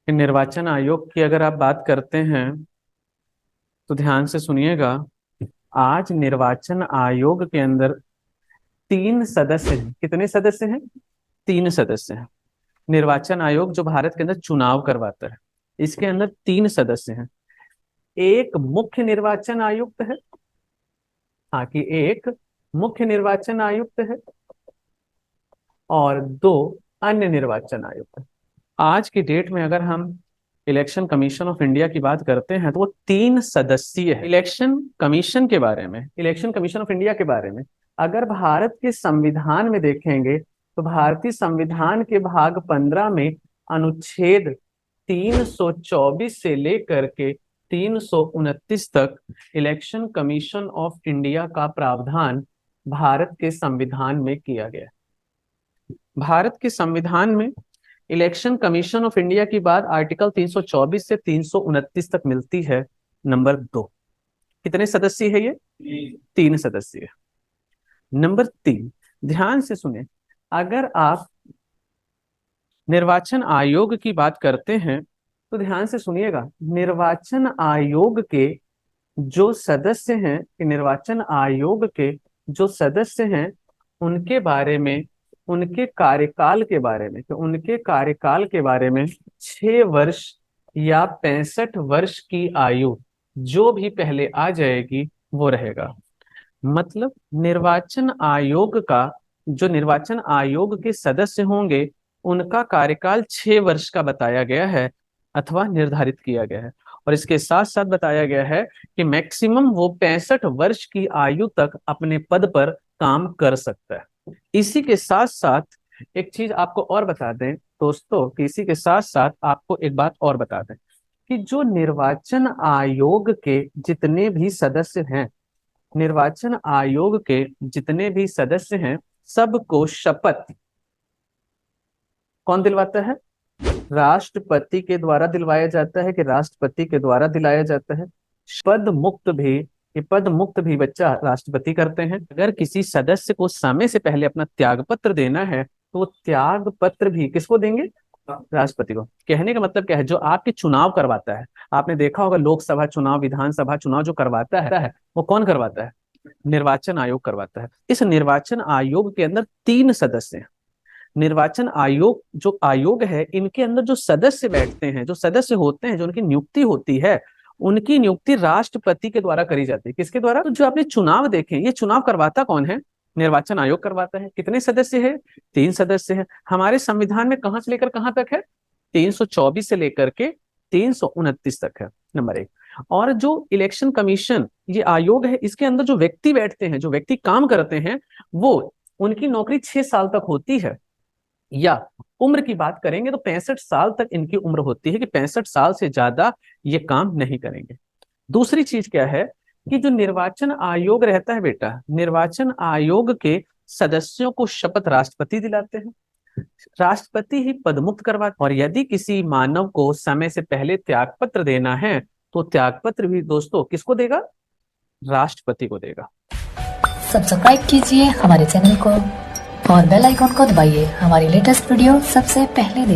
कि निर्वाचन आयोग की अगर आप बात करते हैं तो ध्यान से सुनिएगा। आज निर्वाचन आयोग के अंदर 3 सदस्य हैं। कितने सदस्य हैं? 3 सदस्य हैं। निर्वाचन आयोग जो भारत के अंदर चुनाव करवाता है, इसके अंदर 3 सदस्य हैं। एक मुख्य निर्वाचन आयुक्त है। हाँ, कि एक मुख्य निर्वाचन आयुक्त है और 2 अन्य निर्वाचन आयुक्त है। आज की डेट में अगर हम इलेक्शन कमीशन ऑफ इंडिया की बात करते हैं तो वो 3 सदस्यीय है। इलेक्शन कमीशन ऑफ इंडिया के बारे में अगर भारत के संविधान में देखेंगे तो भारतीय संविधान के भाग 15 में अनुच्छेद 324 से लेकर के 329 तक इलेक्शन कमीशन ऑफ इंडिया का प्रावधान भारत के संविधान में किया गया है। भारत के संविधान में इलेक्शन कमीशन ऑफ इंडिया की बात आर्टिकल 324 से 329 तक मिलती है। नंबर 2, कितने सदस्य है ये? 3 सदस्य। नंबर 3, ध्यान से सुने, अगर आप निर्वाचन आयोग की बात करते हैं तो ध्यान से सुनिएगा। निर्वाचन आयोग के जो सदस्य हैं, निर्वाचन आयोग के जो सदस्य हैं उनके बारे में, उनके कार्यकाल के बारे में, तो उनके कार्यकाल के बारे में 6 वर्ष या 65 वर्ष की आयु जो भी पहले आ जाएगी वो रहेगा। मतलब निर्वाचन आयोग के सदस्य होंगे, उनका कार्यकाल 6 वर्ष का बताया गया है अथवा निर्धारित किया गया है। और इसके साथ साथ बताया गया है कि मैक्सिमम वो 65 वर्ष की आयु तक अपने पद पर काम कर सकता है। इसी के साथ साथ एक चीज आपको और बता दें दोस्तों, कि इसी के साथ साथ आपको एक बात और बता दें कि जो निर्वाचन आयोग के जितने भी सदस्य हैं, निर्वाचन आयोग के जितने भी सदस्य हैं, सबको शपथ कौन दिलवाता है? राष्ट्रपति के द्वारा दिलवाया जाता है। कि राष्ट्रपति के द्वारा दिलाया जाता है। पद मुक्त भी बच्चा राष्ट्रपति करते हैं। अगर किसी सदस्य को समय से पहले अपना त्याग पत्र देना है तो वो त्याग पत्र भी किसको देंगे? राष्ट्रपति को। कहने का मतलब क्या है? जो आपके चुनाव करवाता है, आपने देखा होगा लोकसभा चुनाव, विधानसभा चुनाव जो करवाता है वो कौन करवाता है? निर्वाचन आयोग करवाता है। इस निर्वाचन आयोग के अंदर 3 सदस्य हैं। निर्वाचन आयोग जो आयोग है, इनके अंदर जो सदस्य बैठते हैं, जो सदस्य होते हैं, जो उनकी नियुक्ति होती है, उनकी नियुक्ति राष्ट्रपति के द्वारा करी जाती है। किसके द्वारा? तो जो आपने चुनाव देखे, ये चुनाव करवाता कौन है? निर्वाचन आयोग करवाता है। कितने सदस्य है? 3 सदस्य है। हमारे संविधान में कहां से लेकर कहां तक है? 324 से लेकर के 329 तक है। नंबर 1। और जो इलेक्शन कमीशन ये आयोग है, इसके अंदर जो व्यक्ति बैठते हैं, जो व्यक्ति काम करते हैं, वो उनकी नौकरी 6 साल तक होती है। या उम्र की बात करेंगे तो 65 साल तक इनकी उम्र होती है, कि 65 साल से ज्यादा ये काम नहीं करेंगे। दूसरी चीज क्या है कि जो निर्वाचन आयोग रहता है बेटा, निर्वाचन आयोग के सदस्यों को शपथ राष्ट्रपति दिलाते हैं। राष्ट्रपति ही पदमुक्त करवाते। और यदि किसी मानव को समय से पहले त्यागपत्र देना है तो त्यागपत्र भी दोस्तों किसको देगा? राष्ट्रपति को देगा। सब्सक्राइब कीजिए हमारे चैनल को और बेल आइकॉन को दबाइए हमारी लेटेस्ट वीडियो सबसे पहले देखिए।